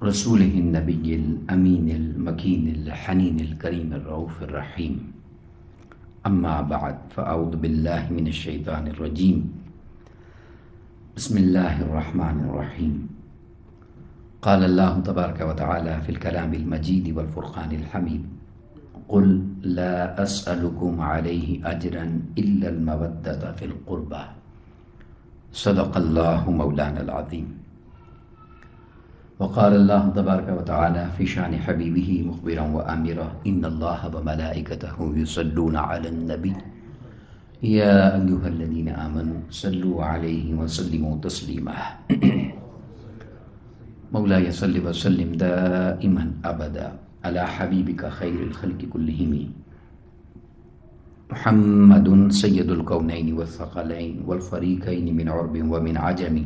رسوله النبي الأمين المكين الحنين الكريم الرؤوف الرحيم. أما بعد فأعوذ بالله من الشيطان الرجيم. بسم الله الرحمن الرحيم. قال الله تبارك وتعالى في الكلام المجيد والفرقان الحميد: قل لا أسألكم عليه أجرا إلا المودة في القربى. صدق الله مولانا العظيم. وقال الله تبارك وتعالى في شان حبيبه مخبرا وآمرا: إن الله وملائكته يصلون على النبي يا أيها الذين آمنوا صلوا عليه وسلموا تسليما. مولاي صل وسلم دائما أبدا على حبيبك خير الخلق كلهم محمد سيد الكونين والثقلين والفريقين من عرب ومن عجم.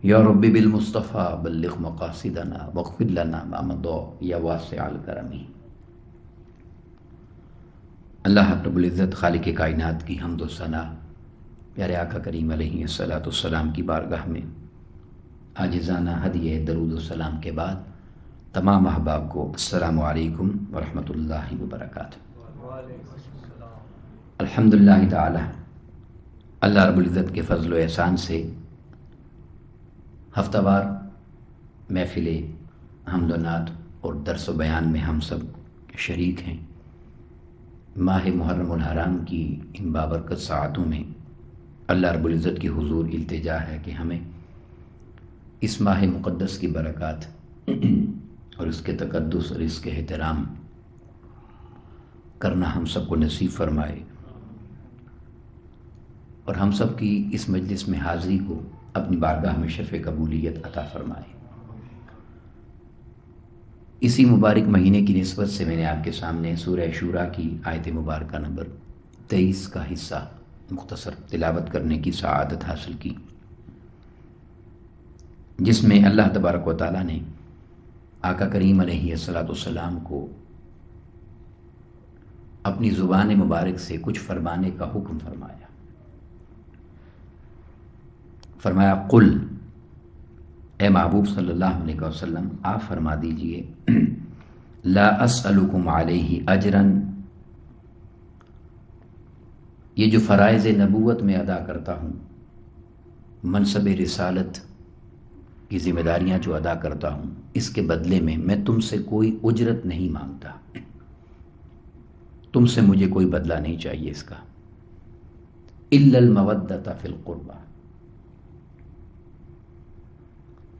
یا رب بالمصطفیٰ بلغ مقاصدنا واغفر لنا ما مضى یا واسع الکرم. اللہ رب العزت خالق کائنات کی حمد و ثنا پیارے آقا کریم علیہ الصلوۃ والسلام کی بارگاہ میں عاجزانہ ہدیہ درود و سلام کے بعد تمام احباب کو السلام علیکم ورحمۃ اللہ وبرکاتہ. الحمدللہ تعالی اللہ رب العزت کے فضل و احسان سے ہفتہ وار محفل حمد و نعت اور درس و بیان میں ہم سب شریک ہیں. ماہ محرم الحرام کی ان بابرکت ساعتوں میں اللہ رب العزت کی حضور التجا ہے کہ ہمیں اس ماہ مقدس کی برکات اور اس کے تقدس اور اس کے احترام کرنا ہم سب کو نصیب فرمائے، اور ہم سب کی اس مجلس میں حاضری کو اپنی بارگاہ میں شرف قبولیت عطا فرمائے. اسی مبارک مہینے کی نسبت سے میں نے آپ کے سامنے سورہ شورا کی آیت مبارکہ نمبر 23 کا حصہ مختصر تلاوت کرنے کی سعادت حاصل کی، جس میں اللہ تبارک و تعالیٰ نے آقا کریم علیہ الصلوۃ والسلام کو اپنی زبان مبارک سے کچھ فرمانے کا حکم فرمایا. فرمایا: قل، اے محبوب صلی اللہ علیہ وسلم آپ فرما دیجئے، لا اسألکم علیہ اجرا، یہ جو فرائض نبوت میں ادا کرتا ہوں، منصب رسالت کی ذمہ داریاں جو ادا کرتا ہوں، اس کے بدلے میں تم سے کوئی اجرت نہیں مانگتا، تم سے مجھے کوئی بدلہ نہیں چاہیے اس کا. الا المودۃ فی القربى،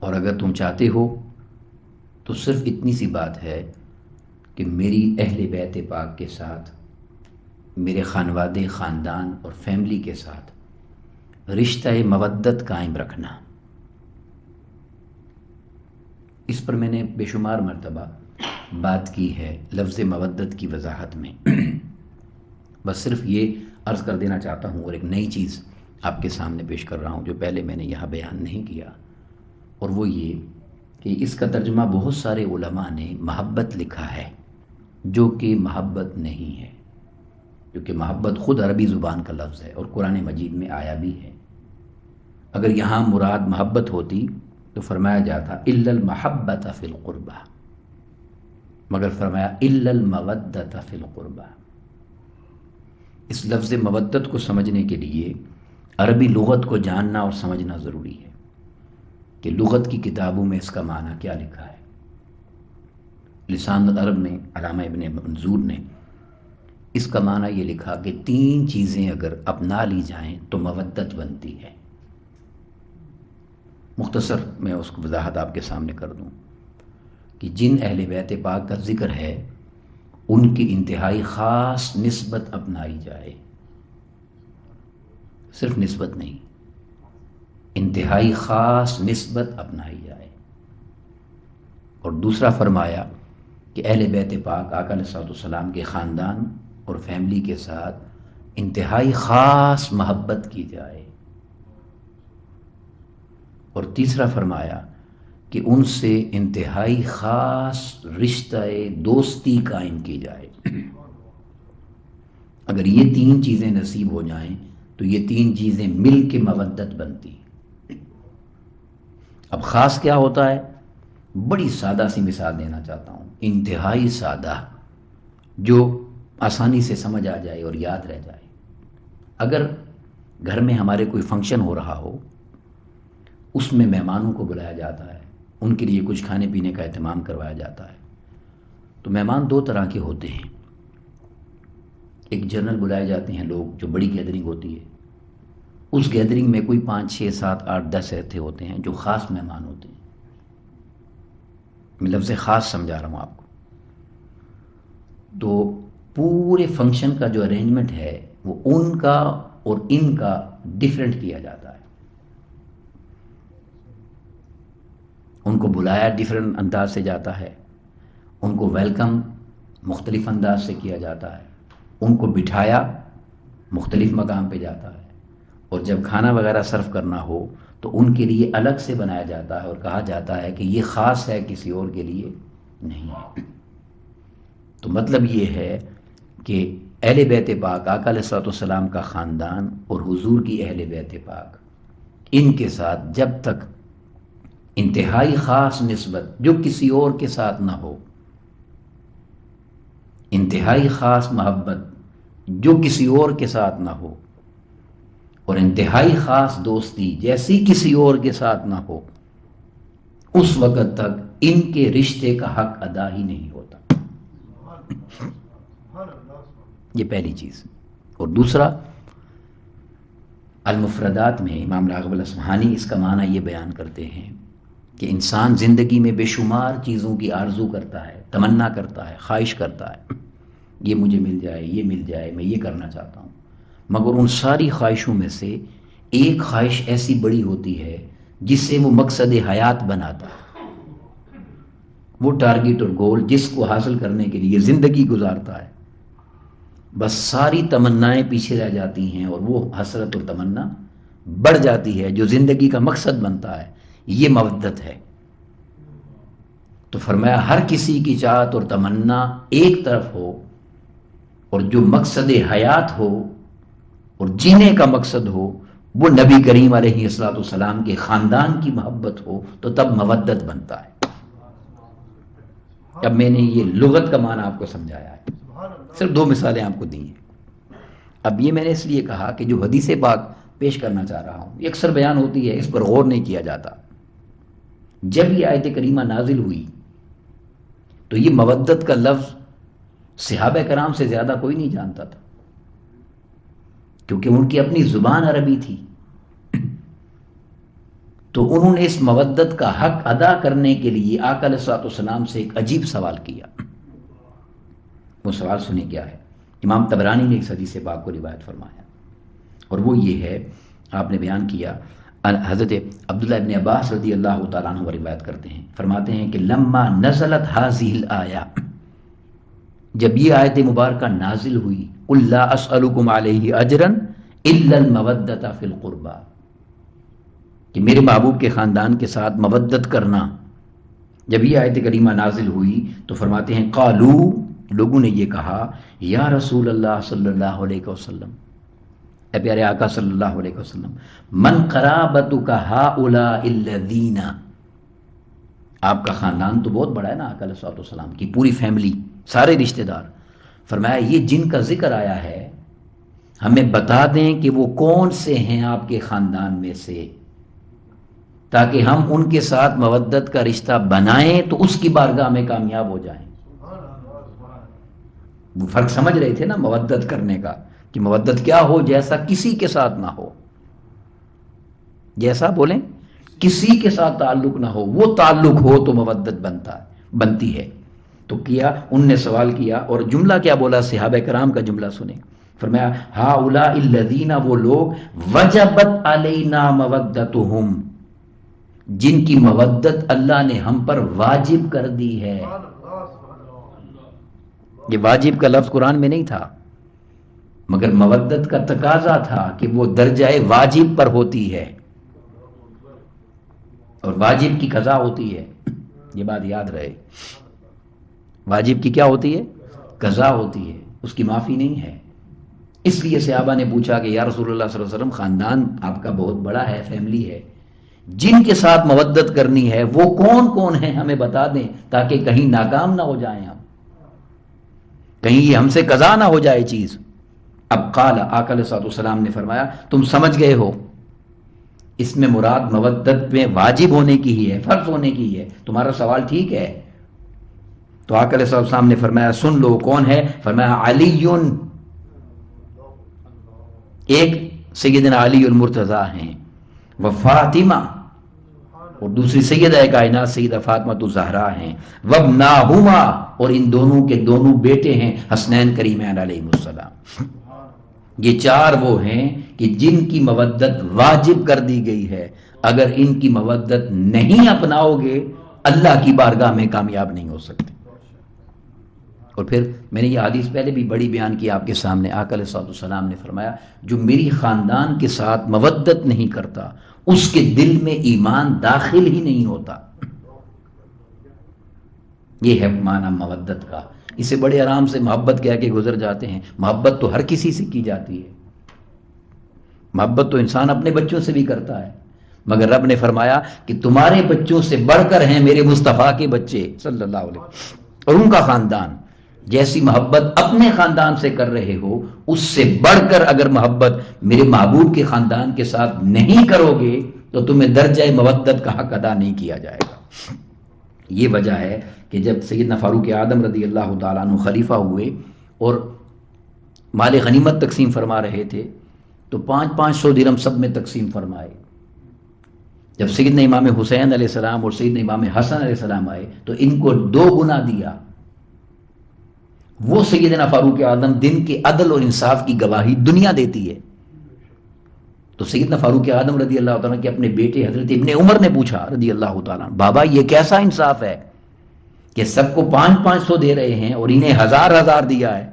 اور اگر تم چاہتے ہو تو صرف اتنی سی بات ہے کہ میری اہل بیت پاک کے ساتھ، میرے خانوادے، خاندان اور فیملی کے ساتھ رشتہ مودت قائم رکھنا. اس پر میں نے بے شمار مرتبہ بات کی ہے لفظ مودت کی وضاحت میں. بس صرف یہ عرض کر دینا چاہتا ہوں، اور ایک نئی چیز آپ کے سامنے پیش کر رہا ہوں جو پہلے میں نے یہاں بیان نہیں کیا، اور وہ یہ کہ اس کا ترجمہ بہت سارے علماء نے محبت لکھا ہے، جو کہ محبت نہیں ہے، کیونکہ محبت خود عربی زبان کا لفظ ہے اور قرآن مجید میں آیا بھی ہے. اگر یہاں مراد محبت ہوتی تو فرمایا جاتا الا المحبۃ فی القربى، مگر فرمایا الا المودۃ فی القربى. اس لفظ مودت کو سمجھنے کے لیے عربی لغت کو جاننا اور سمجھنا ضروری ہے کہ لغت کی کتابوں میں اس کا معنی کیا لکھا ہے. لسان العرب میں علامہ ابن منظور نے اس کا معنی یہ لکھا کہ 3 چیزیں اگر اپنا لی جائیں تو مودت بنتی ہے. مختصر میں اس کو وضاحت آپ کے سامنے کر دوں کہ جن اہل بیت پاک کا ذکر ہے ان کی انتہائی خاص نسبت اپنائی جائے، صرف نسبت نہیں، انتہائی خاص نسبت اپنائی جائے. اور دوسرا فرمایا کہ اہل بیت پاک آقا علیہ الصلوۃ والسلام کے خاندان اور فیملی کے ساتھ انتہائی خاص محبت کی جائے. اور تیسرا فرمایا کہ ان سے انتہائی خاص رشتہ دوستی قائم کی جائے. اگر یہ 3 چیزیں نصیب ہو جائیں تو یہ 3 چیزیں مل کے مودت بنتی. اب خاص کیا ہوتا ہے؟ بڑی سادہ سی مثال دینا چاہتا ہوں، انتہائی سادہ، جو آسانی سے سمجھ آ جائے اور یاد رہ جائے۔ اگر گھر میں ہمارے کوئی فنکشن ہو رہا ہو، اس میں مہمانوں کو بلایا جاتا ہے، ان کے لیے کچھ کھانے پینے کا اہتمام کروایا جاتا ہے، تو مہمان دو طرح کے ہوتے ہیں۔ ایک جنرل بلائے جاتے ہیں لوگ، جو بڑی گیدرنگ ہوتی ہے، اس گیدرنگ میں کوئی 5 6 7 8 10 ایسے ہوتے ہیں جو خاص مہمان ہوتے ہیں۔ میں لفظ خاص سمجھا رہا ہوں آپ کو۔ تو پورے فنکشن کا جو ارینجمنٹ ہے وہ ان کا اور ان کا ڈیفرنٹ کیا جاتا ہے۔ ان کو بلایا ڈیفرنٹ انداز سے جاتا ہے، ان کو ویلکم مختلف انداز سے کیا جاتا ہے، ان کو بٹھایا مختلف مقام پہ جاتا ہے، اور جب کھانا وغیرہ سرو کرنا ہو تو ان کے لیے الگ سے بنایا جاتا ہے اور کہا جاتا ہے کہ یہ خاص ہے، کسی اور کے لیے نہیں ہے۔ تو مطلب یہ ہے کہ اہل بیت پاک، آقا علیہ الصلوۃ والسلام کا خاندان اور حضور کی اہل بیت پاک، ان کے ساتھ جب تک انتہائی خاص نسبت جو کسی اور کے ساتھ نہ ہو، انتہائی خاص محبت جو کسی اور کے ساتھ نہ ہو، اور انتہائی خاص دوستی جیسی کسی اور کے ساتھ نہ ہو، اس وقت تک ان کے رشتے کا حق ادا ہی نہیں ہوتا۔ یہ پہلی چیز۔ اور دوسرا، المفردات میں امام راغب الاصفہانی اس کا معنی یہ بیان کرتے ہیں کہ انسان زندگی میں بے شمار چیزوں کی آرزو کرتا ہے، تمنا کرتا ہے، خواہش کرتا ہے، یہ مجھے مل جائے، یہ مل جائے، میں یہ کرنا چاہتا ہوں، مگر ان ساری خواہشوں میں سے ایک خواہش ایسی بڑی ہوتی ہے جس سے وہ مقصد حیات بناتا ہے، وہ ٹارگٹ اور گول جس کو حاصل کرنے کے لیے زندگی گزارتا ہے، بس ساری تمنائیں پیچھے رہ جاتی ہیں اور وہ حسرت اور تمنا بڑھ جاتی ہے جو زندگی کا مقصد بنتا ہے، یہ مودت ہے۔ تو فرمایا ہر کسی کی چاہت اور تمنا ایک طرف ہو، اور جو مقصد حیات ہو اور جینے کا مقصد ہو وہ نبی کریم علیہ الصلوۃ والسلام کے خاندان کی محبت ہو، تو تب مودت بنتا ہے۔ اب میں نے یہ لغت کا معنی آپ کو سمجھایا ہے، صرف 2 مثالیں آپ کو دی ہیں۔ اب یہ میں نے اس لیے کہا کہ جو حدیث پاک پیش کرنا چاہ رہا ہوں یہ اکثر بیان ہوتی ہے، اس پر غور نہیں کیا جاتا۔ جب یہ آیت کریمہ نازل ہوئی تو یہ مودت کا لفظ صحابہ کرام سے زیادہ کوئی نہیں جانتا تھا، کیونکہ ان کی اپنی زبان عربی تھی، تو انہوں نے اس مودت کا حق ادا کرنے کے لیے آقا علیہ الصلوۃ والسلام سے ایک عجیب سوال کیا۔ وہ سوال سنیں کیا ہے؟ امام طبرانی نے اس حدیث پاک کو روایت فرمایا، اور وہ یہ ہے، آپ نے بیان کیا، حضرت عبداللہ ابن عباس رضی اللہ تعالیٰ عنہ روایت کرتے ہیں، فرماتے ہیں کہ لما نزلت هذه الآیہ، جب یہ آیت مبارکہ نازل ہوئی، قل لا اسألکم علیہ اجرا الا المودۃ فی القربى، کہ میرے محبوب کے خاندان کے ساتھ مودت کرنا، جب یہ آیت کریمہ نازل ہوئی تو فرماتے ہیں قالو، لوگوں نے یہ کہا، یا رسول اللہ صلی اللہ علیہ وسلم، اے پیارے آقا صلی اللہ علیہ وسلم، من قرابتک ہؤلاء الذین، آپ کا خاندان تو بہت بڑا ہے نا، آقا علیہ الصلوۃ والسلام کی پوری فیملی، سارے رشتہ دار، فرمایا یہ جن کا ذکر آیا ہے ہمیں بتا دیں کہ وہ کون سے ہیں آپ کے خاندان میں سے، تاکہ ہم ان کے ساتھ مودت کا رشتہ بنائیں تو اس کی بارگاہ میں کامیاب ہو جائیں۔ وہ فرق سمجھ رہے تھے نا مودت کرنے کا، کہ مودت کیا ہو، جیسا کسی کے ساتھ نہ ہو، جیسا بولیں کسی کے ساتھ تعلق نہ ہو، وہ تعلق ہو تو مودت بنتی ہے۔ تو کیا ان نے سوال کیا، اور جملہ کیا بولا، صحابہ کرام کا جملہ سنیں، فرمایا ہؤلاء الذین، وہ لوگ، وجبت علینا مودتہم، جن کی مودت اللہ نے ہم پر واجب کر دی ہے۔ یہ واجب کا لفظ قرآن میں نہیں تھا، مگر مودت کا تقاضا تھا کہ وہ درجہ واجب پر ہوتی ہے، اور واجب کی قضا ہوتی ہے، یہ بات یاد رہے، واجب کی کیا ہوتی ہے؟ قضا ہوتی ہے، اس کی معافی نہیں ہے۔ اس لیے صحابہ نے پوچھا کہ یا رسول اللہ صلی اللہ علیہ وسلم، خاندان آپ کا بہت بڑا ہے، فیملی ہے، جن کے ساتھ مودت کرنی ہے وہ کون کون ہیں ہمیں بتا دیں، تاکہ کہیں ناکام نہ ہو جائیں ہم، کہیں یہ ہم سے قضا نہ ہو جائے چیز۔ اب قال، آقا علیہ الصلوۃ والسلام نے فرمایا تم سمجھ گئے ہو، اس میں مراد مودت میں واجب ہونے کی ہی ہے، فرض ہونے کی ہے، تمہارا سوال ٹھیک ہے۔ تو آقا علیہ الصلوۃ والسلام نے فرمایا سن لو کون ہے، فرمایا علی، ایک سیدنا علی المرتضیٰ ہیں، وہ فاطمہ، اور دوسری سیدہ کائنات سیدہ فاطمہ الزہرا ہیں، وابناہما، اور ان دونوں کے دونوں بیٹے ہیں حسنین کریمین علیہ السلام۔ یہ چار وہ ہیں کہ جن کی مودت واجب کر دی گئی ہے، اگر ان کی مودت نہیں اپناؤ گے اللہ کی بارگاہ میں کامیاب نہیں ہو سکتے۔ اور پھر میں نے یہ حدیث پہلے بھی بڑی بیان کی آپ کے سامنے، آقا علیہ الصلوۃ والسلام نے فرمایا جو میری خاندان کے ساتھ مودت نہیں کرتا اس کے دل میں ایمان داخل ہی نہیں ہوتا۔ یہ ہے معنی مودت کا۔ اسے بڑے آرام سے محبت کہہ کے گزر جاتے ہیں، محبت تو ہر کسی سے کی جاتی ہے، محبت تو انسان اپنے بچوں سے بھی کرتا ہے، مگر رب نے فرمایا کہ تمہارے بچوں سے بڑھ کر ہیں میرے مصطفیٰ کے بچے صلی اللہ علیہ وسلم، اور ان کا خاندان۔ جیسی محبت اپنے خاندان سے کر رہے ہو اس سے بڑھ کر اگر محبت میرے محبوب کے خاندان کے ساتھ نہیں کرو گے تو تمہیں درجہ مودت کا حق ادا نہیں کیا جائے گا۔ یہ وجہ ہے کہ جب سیدنا فاروق اعظم رضی اللہ تعالیٰ عنہ خلیفہ ہوئے اور مال غنیمت تقسیم فرما رہے تھے تو 500 درہم سب میں تقسیم فرمائے۔ جب سیدنا امام حسین علیہ السلام اور سیدنا امام حسن علیہ السلام آئے تو ان کو 2 گنا دیا۔ وہ سیدنا فاروق اعظم دن کے عدل اور انصاف کی گواہی دنیا دیتی ہے۔ تو سیدنا فاروق اعظم رضی اللہ تعالیٰ کے اپنے بیٹے حضرت ابن عمر نے پوچھا رضی اللہ تعالیٰ، بابا یہ کیسا انصاف ہے کہ سب کو 500 دے رہے ہیں اور انہیں 1000 دیا ہے؟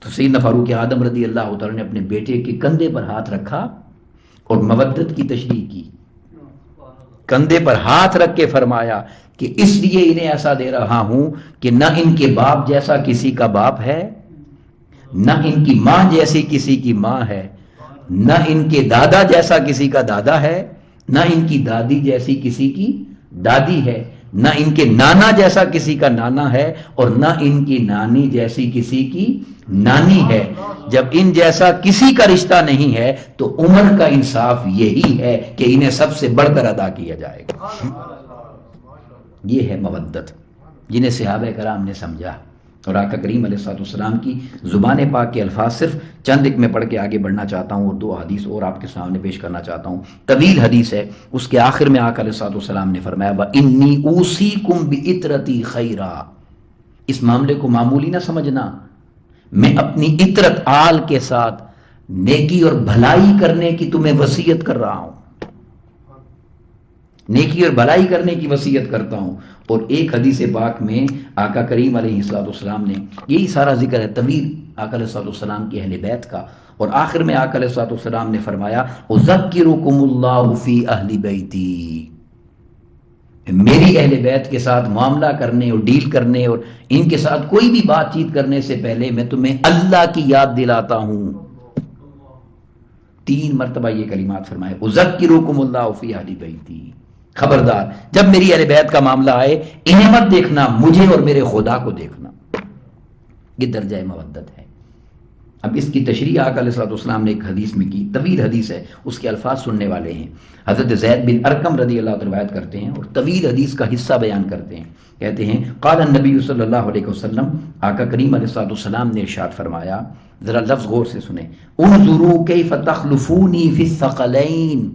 تو سیدنا فاروق اعظم رضی اللہ تعالیٰ نے اپنے بیٹے کے کندھے پر ہاتھ رکھا اور مودت کی تشریح کی، کندھے پر ہاتھ رکھ کے فرمایا کہ اس لیے انہیں ایسا دے رہا ہوں کہ نہ ان کے باپ جیسا کسی کا باپ ہے، نہ ان کی ماں جیسی کسی کی ماں ہے، نہ ان کے دادا جیسا کسی کا دادا ہے، نہ ان کی دادی جیسی کسی کی دادی ہے، نہ ان کے نانا جیسا کسی کا نانا ہے، اور نہ ان کی نانی جیسی کسی کی نانی ہے۔ جب ان جیسا کسی کا رشتہ نہیں ہے تو عمر کا انصاف یہی ہے کہ انہیں سب سے بڑھ کر ادا کیا جائے گا۔ یہ ہے مودت جنہیں صحابہ کرام نے سمجھا، اور آقا کریم علیہ الصلوۃ والسلام کی زبان پاک کے الفاظ صرف چند ایک میں پڑھ کے آگے بڑھنا چاہتا ہوں، اور 2 حدیث اور آپ کے سامنے پیش کرنا چاہتا ہوں۔ طویل حدیث ہے، اس کے آخر میں آقا علیہ الصلوۃ والسلام نے فرمایا وَإِنِّي أُوصِيكُمْ بِإِطْرَتِي خَيْرًا، اس معاملے کو معمولی نہ سمجھنا، میں اپنی اطرت آل کے ساتھ نیکی اور بھلائی کرنے کی تمہیں وصیت کر رہا ہوں، نیکی اور بھلائی کرنے کی وصیت کرتا ہوں۔ اور ایک حدیث پاک میں آقا کریم علیہ الصلوۃ والسلام نے یہی سارا ذکر ہے طویل آقا علیہ الصلوۃ والسلام کی اہل بیت کا، اور آخر میں آقا علیہ الصلوۃ والسلام نے فرمایا اذکرکم اللہ فی اہل بیتی، میری اہل بیت کے ساتھ معاملہ کرنے اور ڈیل کرنے اور ان کے ساتھ کوئی بھی بات چیت کرنے سے پہلے میں تمہیں اللہ کی یاد دلاتا ہوں۔ 3 مرتبہ یہ کلمات فرمائے اذکرکم اللہ فی اہل بیتی، خبردار جب میری اہل بیت کا معاملہ آئے انہیں مت دیکھنا، مجھے اور میرے خدا کو دیکھنا۔ یہ درجہ مودت ہے۔ اب اس کی تشریح آقا علیہ الصلوۃ والسلام نے ایک حدیث میں کی، طویل حدیث ہے، اس کے الفاظ سننے والے ہیں۔ حضرت زید بن ارقم رضی اللہ عنہ روایت کرتے ہیں اور طویل حدیث کا حصہ بیان کرتے ہیں، کہتے ہیں قال النبی صلی اللہ علیہ وسلم، آقا کریم علیہ الصلوۃ والسلام نے ارشاد فرمایا، ذرا لفظ غور سے سنیں، انظروا کیف تخلفونی فی الثقلین،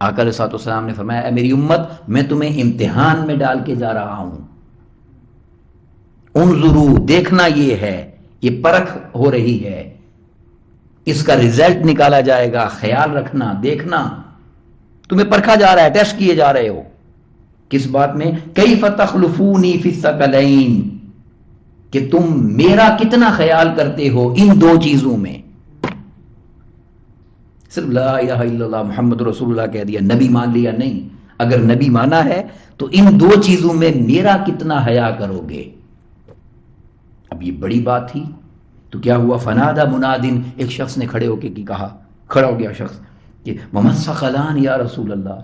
آقا علیہ الصلوۃ والسلام نے فرمایا اے میری امت میں تمہیں امتحان میں ڈال کے جا رہا ہوں۔ انظروا دیکھنا، یہ ہے، یہ پرکھ ہو رہی ہے، اس کا رزلٹ نکالا جائے گا، خیال رکھنا، دیکھنا، تمہیں پرکھا جا رہا ہے، ٹیسٹ کیے جا رہے ہو۔ کس بات میں؟ کیف تخلفونی فی الثقلین، کہ تم میرا کتنا خیال کرتے ہو ان 2 چیزوں میں۔ صرف لا الہ الا اللہ محمد رسول اللہ کہہ دیا، نبی مان لیا نہیں، اگر نبی مانا ہے تو ان 2 چیزوں میں میرا کتنا حیا کرو گے۔ اب یہ بڑی بات تھی تو کیا ہوا؟ فنادى منادن، ایک شخص نے کھڑے ہو کے کہا، کھڑا ہو گیا شخص، کہ وَمَسَّخَلَانِ یا رسول اللہ،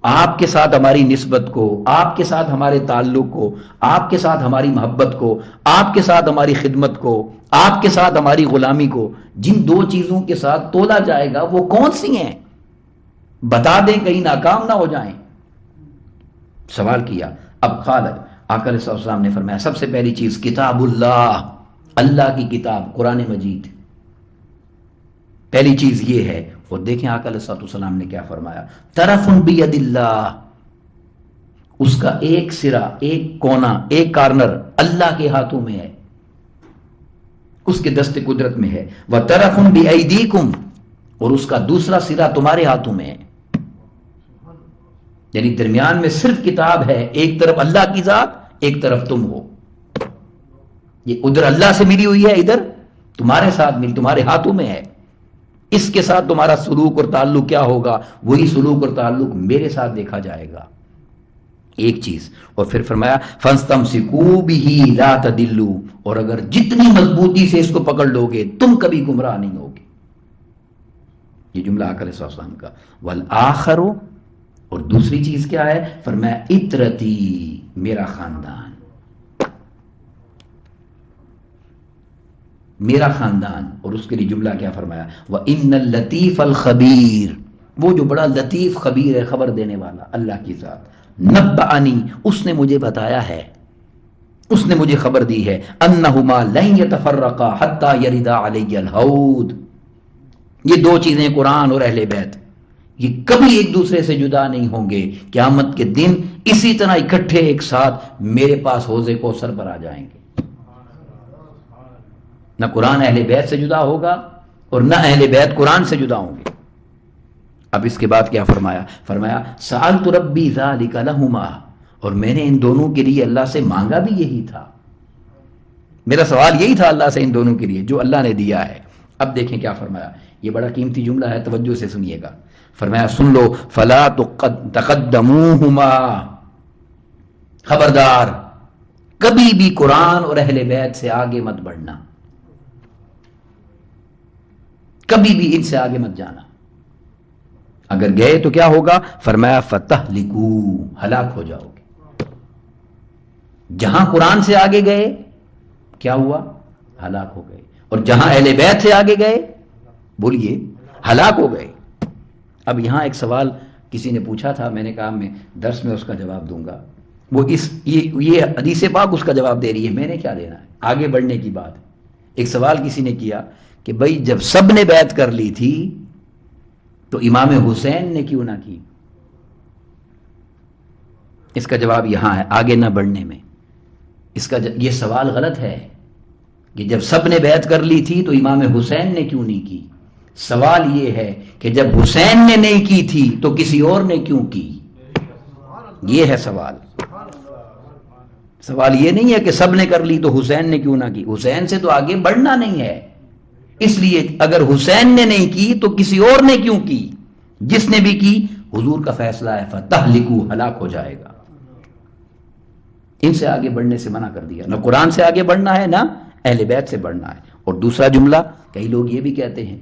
آپ کے ساتھ ہماری نسبت کو، آپ کے ساتھ ہمارے تعلق کو، آپ کے ساتھ ہماری محبت کو، آپ کے ساتھ ہماری خدمت کو، آپ کے ساتھ ہماری غلامی کو جن دو چیزوں کے ساتھ تولا جائے گا وہ کون سی ہیں؟ بتا دیں کہیں ناکام نہ ہو جائیں۔ سوال کیا۔ اب قال آقا علیہ السلام نے فرمایا سب سے پہلی چیز کتاب اللہ، اللہ کی کتاب قرآن مجید، پہلی چیز یہ ہے۔ اور دیکھیں آقا علیہ السلام نے کیا فرمایا، طرف بید اللہ، اس کا ایک سرا، ایک کونا، ایک کارنر اللہ کے ہاتھوں میں ہے، اس کے دست قدرت میں ہے، وَطَرَفٌ بِأَيْدِيكُمْ، اور اس کا دوسرا سرا تمہارے ہاتھوں میں ہے۔ یعنی درمیان میں صرف کتاب ہے، ایک طرف اللہ کی ذات، ایک طرف تم ہو۔ یہ ادھر اللہ سے ملی ہوئی ہے، ادھر تمہارے ساتھ ملی، تمہارے ہاتھوں میں ہے۔ اس کے ساتھ تمہارا سلوک اور تعلق کیا ہوگا، وہی سلوک اور تعلق میرے ساتھ دیکھا جائے گا۔ ایک چیز، اور پھر فرمایا فَاسْتَمْسِكُوا بِهِ لَا تَضِلُّوا، اور اگر جتنی مضبوطی سے اس کو پکڑ لو گے تم کبھی گمراہ نہیں ہوگے۔ یہ جملہ آقا علیہ السلام کا۔ وَالْآخَرُ، اور دوسری چیز کیا ہے، فرمایا اطرتی، میرا خاندان، میرا خاندان۔ اور اس کے لیے جملہ کیا فرمایا، وَإِنَّ اللَّطِيفَ الْخَبِيرَ، وہ جو بڑا لطیف خبیر ہے، خبر دینے والا، اللہ کی ذات، نبأنی، اس نے مجھے بتایا ہے، اس نے مجھے خبر دی ہے، انہما لن یتفرقا حتی یردا علی الحوض، یہ دو چیزیں قرآن اور اہل بیت، یہ کبھی ایک دوسرے سے جدا نہیں ہوں گے، قیامت کے دن اسی طرح اکٹھے ایک ساتھ میرے پاس حوض کوثر پر آ جائیں گے۔ نہ قرآن اہل بیت سے جدا ہوگا اور نہ اہل بیت قرآن سے جدا ہوں گے۔ اب اس کے بعد کیا فرمایا، فرمایا سألت ربی ذلک لہما، اور میں نے ان دونوں کے لیے اللہ سے مانگا بھی یہی تھا، میرا سوال یہی تھا اللہ سے ان دونوں کے لیے جو اللہ نے دیا ہے۔ اب دیکھیں کیا فرمایا، یہ بڑا قیمتی جملہ ہے، توجہ سے سنیے گا۔ فرمایا سن لو، فلا تقدموہما، خبردار کبھی بھی قرآن اور اہل بیت سے آگے مت بڑھنا، کبھی بھی ان سے آگے مت جانا، اگر گئے تو کیا ہوگا، فرمایا فتہلکوا، ہلاک ہو جاؤ گے۔ جہاں قرآن سے آگے گئے کیا ہوا، ہلاک ہو گئے، اور جہاں اہل بیت سے آگے گئے بولیے ہلاک ہو گئے۔ اب یہاں ایک سوال کسی نے پوچھا تھا، میں نے کہا میں درس میں اس کا جواب دوں گا، وہ یہ حدیث پاک اس کا جواب دے رہی ہے، میں نے کیا دینا ہے، آگے بڑھنے کی بات۔ ایک سوال کسی نے کیا کہ بھائی جب سب نے بیعت کر لی تھی تو امام حسین نے کیوں نہ کی؟ اس کا جواب یہاں ہے، آگے نہ بڑھنے میں۔ یہ سوال غلط ہے کہ جب سب نے بیعت کر لی تھی تو امام حسین نے کیوں نہیں کی۔ سوال یہ ہے کہ جب حسین نے نہیں کی تھی تو کسی اور نے کیوں کی، یہ ہے سوال۔ سوال یہ نہیں ہے کہ سب نے کر لی تو حسین نے کیوں نہ کی، حسین سے تو آگے بڑھنا نہیں ہے، اس لیے اگر حسین نے نہیں کی تو کسی اور نے کیوں کی، جس نے بھی کی حضور کا فیصلہ ہے فتہلکوا، ہلاک ہو جائے گا۔ ان سے آگے بڑھنے سے منع کر دیا، نہ قرآن سے آگے بڑھنا ہے نہ اہل بیت سے بڑھنا ہے۔ اور دوسرا جملہ، کئی لوگ یہ بھی کہتے ہیں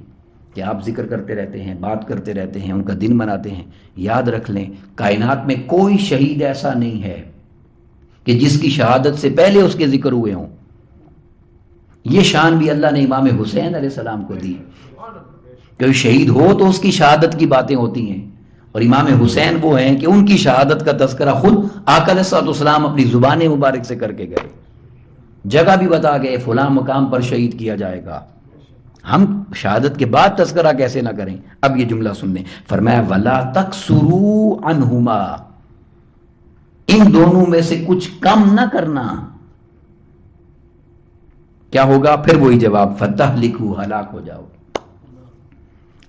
کہ آپ ذکر کرتے رہتے ہیں، بات کرتے رہتے ہیں، ان کا دن مناتے ہیں، یاد رکھ لیں کائنات میں کوئی شہید ایسا نہیں ہے کہ جس کی شہادت سے پہلے اس کے ذکر ہوئے ہوں۔ یہ شان بھی اللہ نے امام حسین علیہ السلام کو دی، کہ شہید ہو تو اس کی شہادت کی باتیں ہوتی ہیں، اور امام حسین وہ ہیں کہ ان کی شہادت کا تذکرہ خود آقا علیہ السلام اپنی زبان مبارک سے کر کے گئے، جگہ بھی بتا گئے فلاں مقام پر شہید کیا جائے گا۔ ہم شہادت کے بعد تذکرہ کیسے نہ کریں؟ اب یہ جملہ سن لیں، فرمایا وَلَا تَقْصُرُوا عَنْهُمَا، ان دونوں میں سے کچھ کم نہ کرنا۔ کیا ہوگا؟ پھر وہی جواب فتہلکوا، ہلاک ہو جاؤ گے۔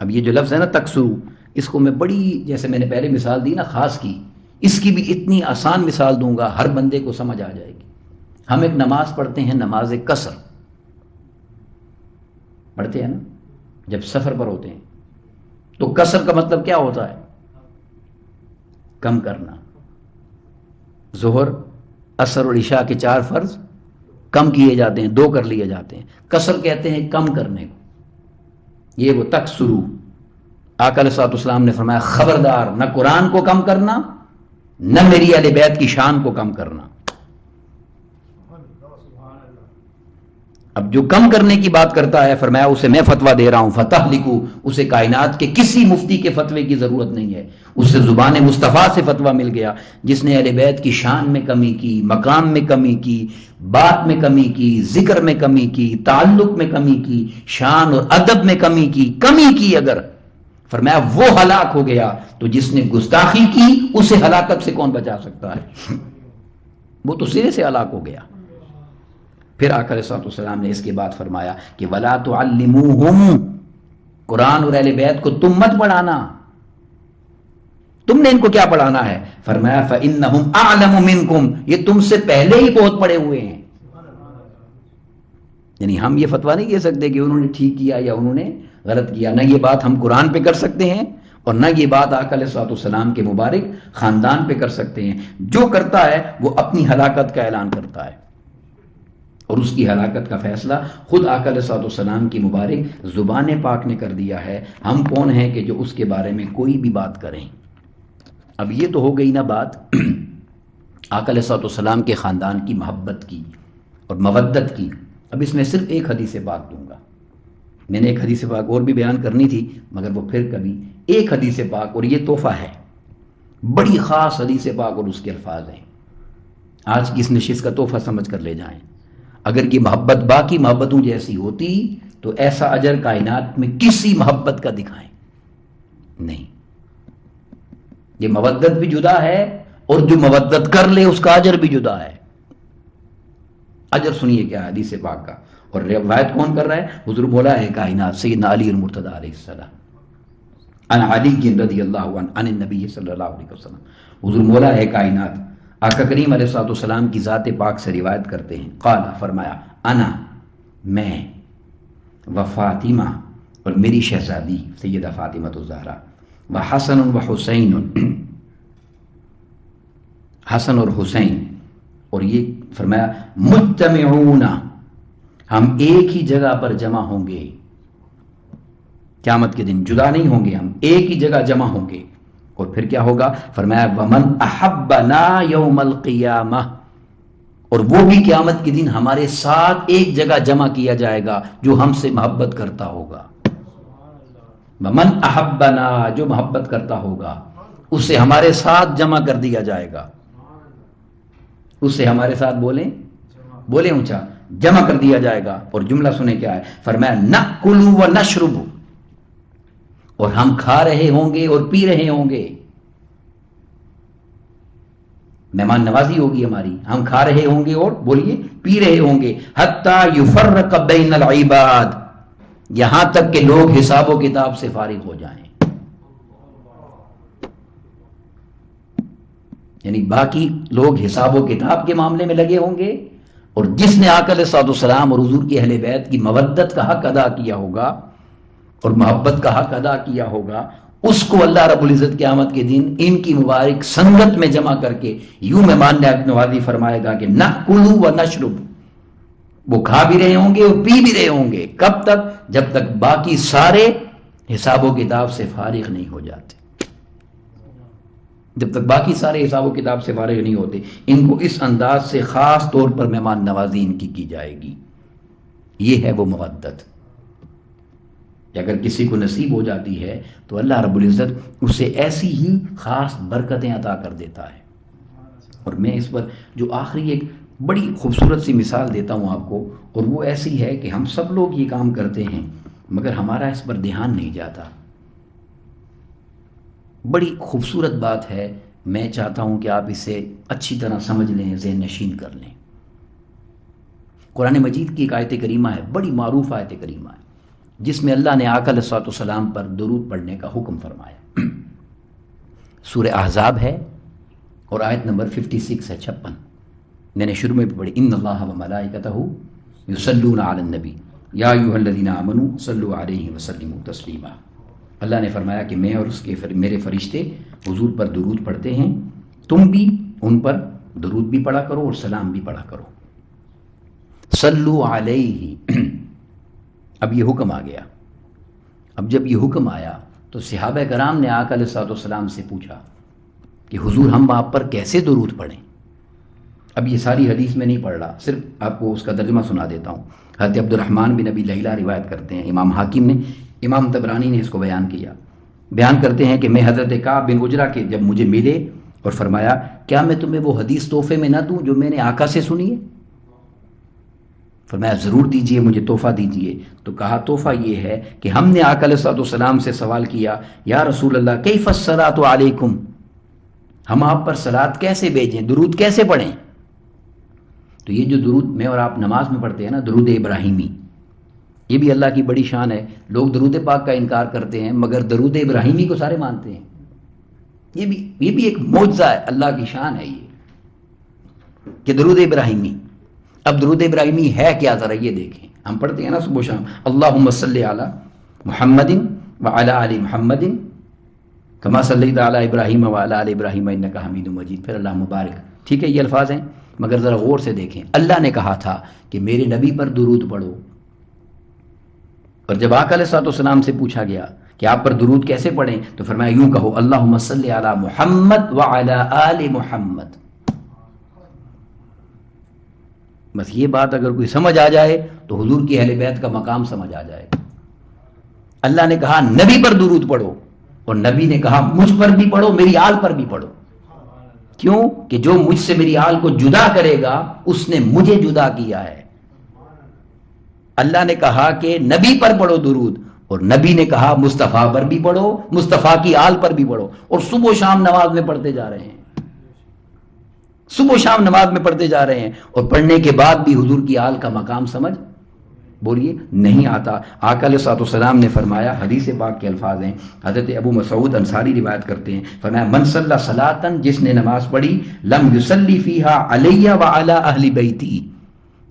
اب یہ جو لفظ ہے نا تقصروا، اس کو میں بڑی، جیسے میں نے پہلے مثال دی نا خاص کی، اس کی بھی اتنی آسان مثال دوں گا ہر بندے کو سمجھ آ جائے گی۔ ہم ایک نماز پڑھتے ہیں، نماز قصر پڑھتے ہیں نا جب سفر پر ہوتے ہیں، تو قصر کا مطلب کیا ہوتا ہے؟ کم کرنا۔ ظہر، عصر اور عشاء کے 4 فرض کم کیے جاتے ہیں، 2 کر لیے جاتے ہیں، قصر کہتے ہیں کم کرنے کو۔ یہ وہ تقصروا، آقا علیہ الصلوۃ والسلام نے فرمایا خبردار، نہ قرآن کو کم کرنا، نہ میری اہل بیت کی شان کو کم کرنا۔ اب جو کم کرنے کی بات کرتا ہے، فرمایا اسے میں فتویٰ دے رہا ہوں، فتح لکھو، اسے کائنات کے کسی مفتی کے فتوے کی ضرورت نہیں ہے، اسے زبان مصطفیٰ سے فتویٰ مل گیا۔ جس نے اہل بیت کی شان میں کمی کی، مقام میں کمی کی، بات میں کمی کی، ذکر میں کمی کی، تعلق میں کمی کی، شان اور ادب میں کمی کی اگر، فرمایا وہ ہلاک ہو گیا۔ تو جس نے گستاخی کی اسے ہلاکت سے کون بچا سکتا ہے؟ وہ تو سرے سے ہلاک ہو گیا۔ پھر آقا علیہ الصلوۃ والسلام نے اس کے بعد فرمایا کہ وَلَا تُعَلِّمُوهُمْ، قرآن اور اہل بیت کو تم مت پڑھانا، تم نے ان کو کیا پڑھانا ہے؟ فرمایا فَإِنَّهُمْ أَعْلَمُ مِنْكُمْ، یہ تم سے پہلے ہی بہت پڑھے ہوئے ہیں۔ یعنی ہم یہ فتویٰ نہیں کہہ سکتے کہ انہوں نے ٹھیک کیا یا انہوں نے غلط کیا، نہ یہ بات ہم قرآن پہ کر سکتے ہیں اور نہ یہ بات آقا علیہ الصلوۃ والسلام کے مبارک خاندان پہ کر سکتے ہیں۔ جو کرتا ہے وہ اپنی ہلاکت کا اعلان کرتا ہے، اور اس کی ہلاکت کا فیصلہ خود آقا علیہ الصلوۃ والسلام کی مبارک زبان پاک نے کر دیا ہے۔ ہم کون ہیں کہ جو اس کے بارے میں کوئی بھی بات کریں؟ اب یہ تو ہو گئی نا بات آقا علیہ الصلوۃ والسلام کے خاندان کی محبت کی اور مودت کی۔ اب اس میں صرف ایک حدیث پاک دوں گا، میں نے ایک حدیث پاک اور بھی بیان کرنی تھی مگر وہ پھر کبھی۔ ایک حدیث پاک، اور یہ تحفہ ہے، بڑی خاص حدیث پاک اور اس کے الفاظ ہیں، آج کی اس نشست کا تحفہ سمجھ کر لے جائیں۔ اگر یہ محبت باقی محبتوں جیسی ہوتی تو ایسا اجر کائنات میں کسی محبت کا دکھائیں نہیں۔ یہ مودت بھی جدا ہے اور جو مودت کر لے اس کا اجر بھی جدا ہے۔ اجر سنیے کیا حدیث پاک کا، اور روایت کون کر رہا ہے؟ حضور مولا ہے کائنات سیدنا علی المرتضی علیہ السلام، عن علی رضی اللہ عنہ عن النبی صلی اللہ علیہ وسلم۔ حضور مولا ہے کائنات آقا کریم علیہ الصلوۃ والسلام کی ذات پاک سے روایت کرتے ہیں، قال، فرمایا، انا، میں، و فاطمہ، اور میری شہزادی سیدہ فاطمہ الزہرا، و حسن و حسین، حسن اور حسین، اور یہ فرمایا مجتمعون، ہم ایک ہی جگہ پر جمع ہوں گے قیامت کے دن، جدا نہیں ہوں گے، ہم ایک ہی جگہ جمع ہوں گے۔ اور پھر کیا ہوگا؟ فرمایا ومن احبنا یوم القیامہ، اور وہ بھی قیامت کے دن ہمارے ساتھ ایک جگہ جمع کیا جائے گا جو ہم سے محبت کرتا ہوگا۔ ومن احبنا، جو محبت کرتا ہوگا اسے ہمارے ساتھ جمع کر دیا جائے گا، اسے ہمارے ساتھ بولیں اونچا، جمع کر دیا جائے گا۔ اور جملہ سنیں کیا ہے؟ فرمایا نأکل و نشرب، اور ہم کھا رہے ہوں گے اور پی رہے ہوں گے، مہمان نوازی ہوگی ہماری، ہم کھا رہے ہوں گے اور بولیے پی رہے ہوں گے، حتی یفرق بین العباد، یہاں تک کہ لوگ حساب و کتاب سے فارغ ہو جائیں۔ یعنی باقی لوگ حساب و کتاب کے معاملے میں لگے ہوں گے، اور جس نے آقا علیہ الصلوۃ والسلام اور حضور کی اہل بیت کی مودت کا حق ادا کیا ہوگا اور محبت کا حق ادا کیا ہوگا، اس کو اللہ رب العزت قیامت کے دن ان کی مبارک سنگت میں جمع کر کے یوں مہمان نوازی فرمائے گا کہ نأکل و نشرب، وہ کھا بھی رہے ہوں گے اور پی بھی رہے ہوں گے۔ کب تک؟ جب تک باقی سارے حساب و کتاب سے فارغ نہیں ہو جاتے، جب تک باقی سارے حساب و کتاب سے فارغ نہیں ہوتے، ان کو اس انداز سے خاص طور پر مہمان نوازی ان کی جائے گی۔ یہ ہے وہ مودت، اگر کسی کو نصیب ہو جاتی ہے تو اللہ رب العزت اسے ایسی ہی خاص برکتیں عطا کر دیتا ہے۔ اور میں اس پر جو آخری ایک بڑی خوبصورت سی مثال دیتا ہوں آپ کو، اور وہ ایسی ہے کہ ہم سب لوگ یہ کام کرتے ہیں مگر ہمارا اس پر دھیان نہیں جاتا۔ بڑی خوبصورت بات ہے، میں چاہتا ہوں کہ آپ اسے اچھی طرح سمجھ لیں، ذہن نشین کر لیں۔ قرآن مجید کی ایک آیت کریمہ ہے، بڑی معروف آیت کریمہ ہے، جس میں اللہ نے آقا علیہ الصلوۃ والسلام پر درود پڑھنے کا حکم فرمایا۔ سورہ احزاب ہے اور آیت نمبر 56 ہے، 56 میں نے شروع میں بھی پڑھی، ان اللہ و ملائکتہ یصلون علی النبی یا ایھا الذین آمنوا صلوا علیہ وسلموا تسلیما۔ اللہ نے فرمایا کہ میں اور میرے فرشتے حضور پر درود پڑھتے ہیں، تم بھی ان پر درود بھی پڑھا کرو اور سلام بھی پڑھا کرو۔ صلو علیہ، اب یہ حکم آ گیا۔ اب جب یہ حکم آیا تو صحابہ کرام نے آقا علیہ الصلوۃ والسلام سے پوچھا کہ حضور ہم آپ پر کیسے درود پڑھیں؟ اب یہ ساری حدیث میں نہیں پڑھ رہا، صرف آپ کو اس کا ترجمہ سنا دیتا ہوں۔ حضرت عبد الرحمن بن ابی لیلہ روایت کرتے ہیں، امام حاکم نے، امام طبرانی نے اس کو بیان کیا، بیان کرتے ہیں کہ میں حضرت کعب بن عجرہ کے جب مجھے ملے اور فرمایا کیا میں تمہیں وہ حدیث تحفے میں نہ دوں جو میں نے آقا سے سنی ہے؟ فرمایا ضرور دیجئے، مجھے تحفہ دیجئے۔ تو کہا تحفہ یہ ہے کہ ہم نے آقا علیہ الصلوۃ والسلام سے سوال کیا، یا رسول اللہ کیف الصلاۃ علیکم، ہم آپ پر صلاۃ کیسے بھیجیں، درود کیسے پڑھیں؟ تو یہ جو درود میں اور آپ نماز میں پڑھتے ہیں نا، درود ابراہیمی، یہ بھی اللہ کی بڑی شان ہے۔ لوگ درود پاک کا انکار کرتے ہیں مگر درود ابراہیمی کو سارے مانتے ہیں۔ یہ بھی ایک معجزہ ہے، اللہ کی شان ہے یہ کہ درود ابراہیمی۔ اب درود ابراہیمی ہے کیا، ذرا یہ دیکھیں، ہم پڑھتے ہیں نا صبح شام، اللہم صلی علی محمد وعلی آل محمد کما صلیت علی ابراہیم وعلی آل ابراہیم انک حمید مجید، پھر اللہ مبارک، ٹھیک ہے یہ الفاظ ہیں، مگر ذرا غور سے دیکھیں، اللہ نے کہا تھا کہ میرے نبی پر درود پڑھو، اور جب آقا علیہ الصلوۃ والسلام سے پوچھا گیا کہ آپ پر درود کیسے پڑھیں تو فرمایا یوں کہو، اللہم صلی علی محمد وعلی آل محمد۔ بس یہ بات اگر کوئی سمجھ آ جائے تو حضور کی اہل بیت کا مقام سمجھ آ جائے گا۔ اللہ نے کہا نبی پر درود پڑھو، اور نبی نے کہا مجھ پر بھی پڑھو، میری آل پر بھی پڑھو۔ کیوں کہ جو مجھ سے میری آل کو جدا کرے گا اس نے مجھے جدا کیا ہے۔ اللہ نے کہا کہ نبی پر پڑھو درود، اور نبی نے کہا مصطفیٰ پر بھی پڑھو، مصطفیٰ کی آل پر بھی پڑھو، اور صبح و شام نماز میں پڑھتے جا رہے ہیں، صبح و شام نماز میں پڑھتے جا رہے ہیں، اور پڑھنے کے بعد بھی حضور کی آل کا مقام سمجھ بولیے نہیں آتا۔ آقا علیہ الصلوۃ والسلام نے فرمایا، حدیث پاک کے الفاظ ہیں، حضرت ابو مسعود انصاری روایت کرتے ہیں، فرمایا من صلی صلاۃ، جس نے نماز پڑھی، لم یصلی فیہا علی وعلی اہل بیتی،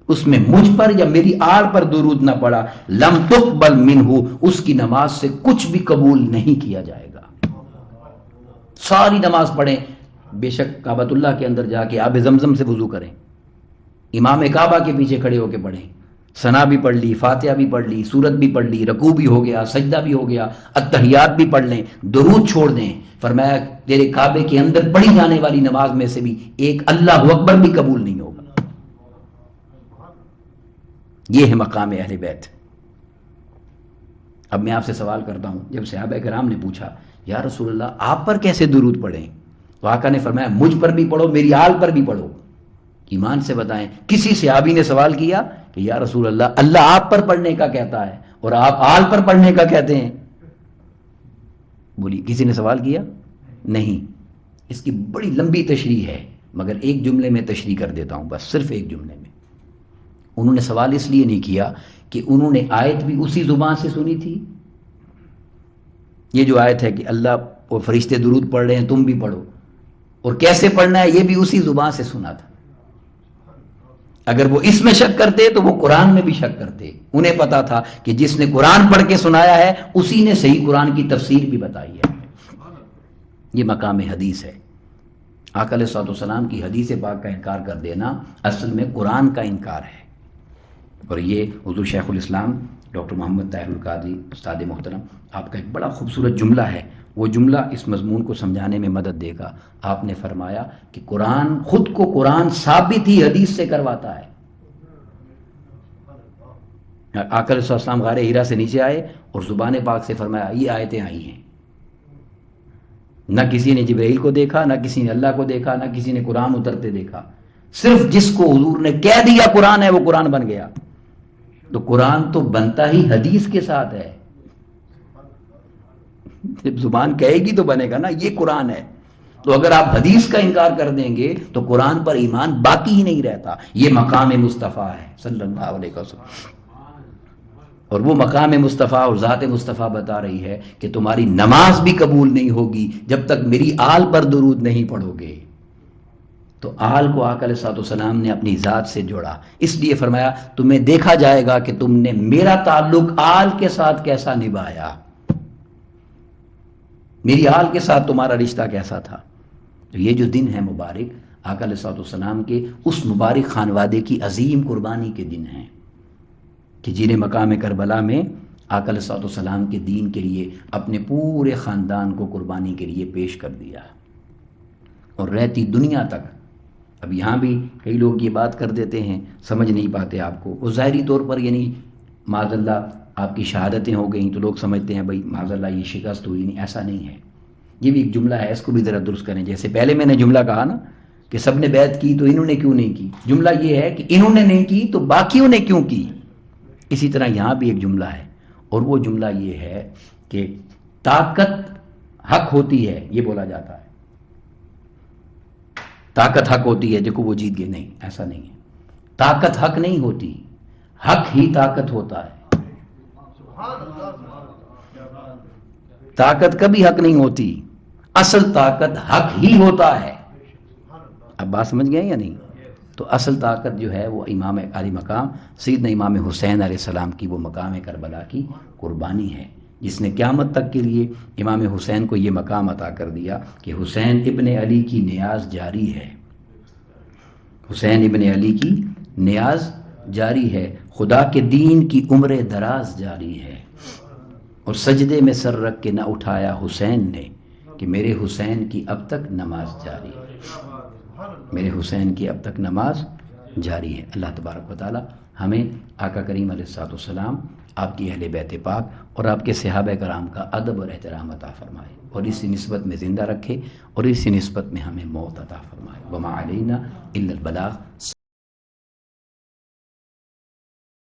اس میں مجھ پر یا میری آل پر درود نہ پڑا، لم تقبل منہ، اس کی نماز سے کچھ بھی قبول نہیں کیا جائے گا۔ ساری نماز پڑھیں، بے شک کعبۃ اللہ کے اندر جا کے آب زمزم سے وضو کریں، امام کعبہ کے پیچھے کھڑے ہو کے پڑھیں، ثنا بھی پڑھ لی، فاتحہ بھی پڑھ لی، سورت بھی پڑھ لی، رکوع بھی ہو گیا، سجدہ بھی ہو گیا، اتحیات بھی پڑھ لیں، درود چھوڑ دیں، فرمایا تیرے کعبے کے اندر پڑھی جانے والی نماز میں سے بھی ایک اللہ اکبر بھی قبول نہیں ہوگا۔ یہ ہے مقام اہل بیت۔ اب میں آپ سے سوال کرتا ہوں، جب صحابہ کرام نے پوچھا یا رسول اللہ آپ پر کیسے درود پڑھیں، تو آقا نے فرمایا مجھ پر بھی پڑھو، میری آل پر بھی پڑھو۔ ایمان سے بتائیں کسی صحابی نے سوال کیا کہ یا رسول اللہ اللہ آپ پر پڑھنے کا کہتا ہے اور آپ آل پر پڑھنے کا کہتے ہیں؟ بولی کسی نے سوال کیا؟ نہیں۔ اس کی بڑی لمبی تشریح ہے مگر ایک جملے میں تشریح کر دیتا ہوں، بس صرف ایک جملے میں۔ انہوں نے سوال اس لیے نہیں کیا کہ انہوں نے آیت بھی اسی زبان سے سنی تھی، یہ جو آیت ہے کہ اللہ اور فرشتے درود پڑھ رہے ہیں تم بھی پڑھو، اور کیسے پڑھنا ہے یہ بھی اسی زبان سے سنا تھا۔ اگر وہ اس میں شک کرتے تو وہ قرآن میں بھی شک کرتے۔ انہیں پتا تھا کہ جس نے قرآن پڑھ کے سنایا ہے اسی نے صحیح قرآن کی تفسیر بھی بتائی ہے۔ یہ مقام حدیث ہے۔ آقا علیہ الصلوۃ والسلام کی حدیث پاک کا انکار کر دینا اصل میں قرآن کا انکار ہے، اور یہ حضور شیخ الاسلام ڈاکٹر محمد طاہر القادری استاد محترم آپ کا ایک بڑا خوبصورت جملہ ہے، وہ جملہ اس مضمون کو سمجھانے میں مدد دے گا۔ آپ نے فرمایا کہ قرآن خود کو قرآن ثابت ہی حدیث سے کرواتا ہے۔ آقا علیہ السلام غار ہیرا سے نیچے آئے اور زبان پاک سے فرمایا یہ آیتیں آئی ہیں۔ نہ کسی نے جبرائیل کو دیکھا، نہ کسی نے اللہ کو دیکھا، نہ کسی نے قرآن اترتے دیکھا، صرف جس کو حضور نے کہہ دیا قرآن ہے وہ قرآن بن گیا۔ تو قرآن تو بنتا ہی حدیث کے ساتھ ہے، جب زبان کہے گی تو بنے گا نا، یہ قرآن ہے۔ تو اگر آپ حدیث کا انکار کر دیں گے تو قرآن پر ایمان باقی ہی نہیں رہتا۔ یہ مقام مصطفیٰ ہے صلی اللہ علیہ وسلم، اور وہ مقام مصطفیٰ اور ذات مصطفیٰ بتا رہی ہے کہ تمہاری نماز بھی قبول نہیں ہوگی جب تک میری آل پر درود نہیں پڑھو گے۔ تو آل کو آقا علیہ الصلوۃ والسلام نے اپنی ذات سے جوڑا، اس لیے فرمایا تمہیں دیکھا جائے گا کہ تم نے میرا تعلق آل کے ساتھ کیسا نبھایا، میری آل کے ساتھ تمہارا رشتہ کیسا تھا۔ تو یہ جو دن ہے مبارک، آقا علیہ الصلوۃ والسلام کے اس مبارک خانوادے کی عظیم قربانی کے دن ہیں کہ جنہیں مقام کربلا میں آقا علیہ الصلوۃ والسلام کے دین کے لیے اپنے پورے خاندان کو قربانی کے لیے پیش کر دیا، اور رہتی دنیا تک. اب یہاں بھی کئی لوگ یہ بات کر دیتے ہیں، سمجھ نہیں پاتے آپ کو. وہ ظاہری طور پر یعنی معاذ اللہ آپ کی شہادتیں ہو گئیں تو لوگ سمجھتے ہیں بھائی معاذ اللہ یہ شکست ہوئی. نہیں، ایسا نہیں ہے. یہ بھی ایک جملہ ہے، اس کو بھی ذرا درست کریں. جیسے پہلے میں نے جملہ کہا نا کہ سب نے بیعت کی تو انہوں نے کیوں نہیں کی، جملہ یہ ہے کہ انہوں نے نہیں کی تو باقیوں نے کیوں کی. اسی طرح یہاں بھی ایک جملہ ہے، اور وہ جملہ یہ ہے کہ طاقت حق ہوتی ہے، یہ بولا جاتا ہے. طاقت حق ہوتی ہے، دیکھو وہ جیت گئے. نہیں، ایسا نہیں ہے. طاقت حق نہیں ہوتی، حق ہی طاقت ہوتا ہے. طاقت کبھی حق نہیں ہوتی، اصل طاقت حق ہی ہوتا ہے. اب بات سمجھ گئے یا نہیں؟ تو اصل طاقت جو ہے وہ امام علی مقام سیدنا امام حسین علیہ السلام کی وہ مقام کربلا کی قربانی ہے، جس نے قیامت تک کے لیے امام حسین کو یہ مقام عطا کر دیا کہ حسین ابن علی کی نیاز جاری ہے. حسین ابن علی کی نیاز جاری ہے، خدا کے دین کی عمر دراز جاری ہے. اور سجدے میں سر رکھ کے نہ اٹھایا حسین نے کہ میرے حسین کی اب تک نماز جاری ہے. میرے حسین کی اب تک نماز جاری ہے. اللہ تبارک و تعالی ہمیں آقا کریم علیہ الصلوۃ والسلام، آپ کی اہل بیت پاک اور آپ کے صحابہ کرام کا ادب اور احترام عطا فرمائے، اور اسی نسبت میں زندہ رکھے، اور اسی نسبت میں ہمیں موت عطا فرمائے. وما علینا الا البلاغ.